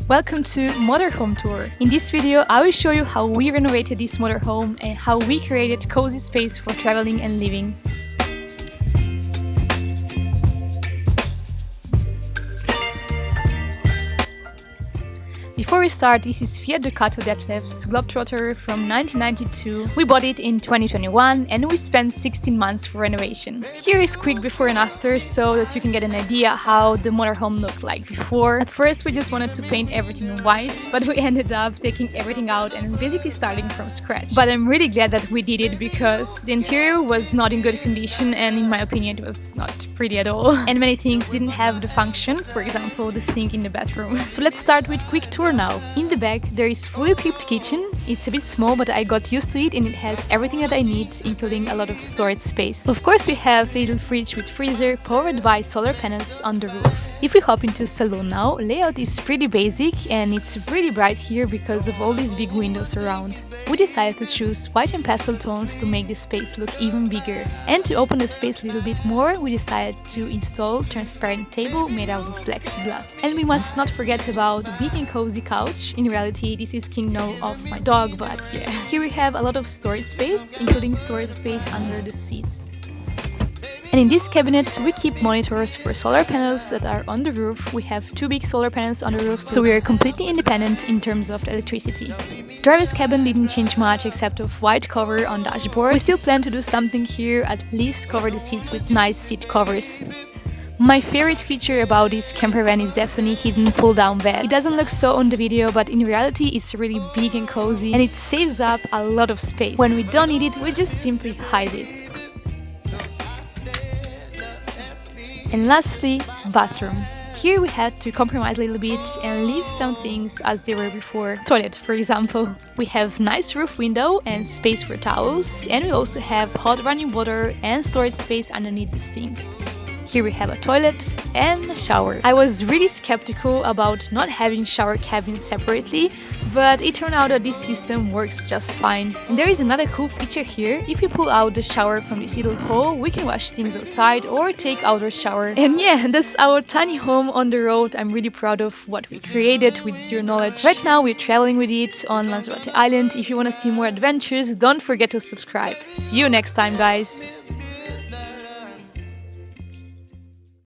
Welcome to Motorhome Tour. In this video, I will show you how we renovated this motorhome and how we created cozy space for traveling and living. Before we start, this is Fiat Ducato Dethleffs Globetrotter from 1992. We bought it in 2021 and we spent 16 months for renovation. Here is quick before and after so that you can get an idea how the motorhome looked like before. At first we just wanted to paint everything white, but we ended up taking everything out and basically starting from scratch. But I'm really glad that we did it because the interior was not in good condition and in my opinion it was not pretty at all. And many things didn't have the function, for example the sink in the bathroom. So let's start with quick tour now. In the back there is fully equipped kitchen. It's a bit small but I got used to it and it has everything that I need, including a lot of storage space. Of course we have a little fridge with freezer powered by solar panels on the roof. If we hop into Salon now, layout is pretty basic and it's really bright here because of all these big windows around. We decided to choose white and pastel tones to make the space look even bigger. And to open the space a little bit more, we decided to install transparent table made out of plexiglass. And we must not forget about big and cozy couch. In reality, this is kingdom of my dog, but yeah. Here we have a lot of storage space, including storage space under the seats. And in this cabinet we keep monitors for solar panels that are on the roof. We have 2 big solar panels on the roof, so we are completely independent in terms of electricity. Driver's cabin didn't change much except of white cover on dashboard. We still plan to do something here, at least cover the seats with nice seat covers. My favorite feature about this camper van is definitely hidden pull-down bed. It doesn't look so on the video, but in reality it's really big and cozy and it saves up a lot of space. When we don't need it, we just simply hide it. And lastly, bathroom. Here we had to compromise a little bit and leave some things as they were before. Toilet, for example. We have nice roof window and space for towels, and we also have hot running water and storage space underneath the sink. Here we have a toilet and a shower. I was really skeptical about not having shower cabins separately, but it turned out that this system works just fine. And there is another cool feature here. If we pull out the shower from this little hole, we can wash things outside or take outdoor shower. And yeah, that's our tiny home on the road. I'm really proud of what we created with zero knowledge. Right now we're traveling with it on Lanzarote Island. If you want to see more adventures, don't forget to subscribe. See you next time, guys!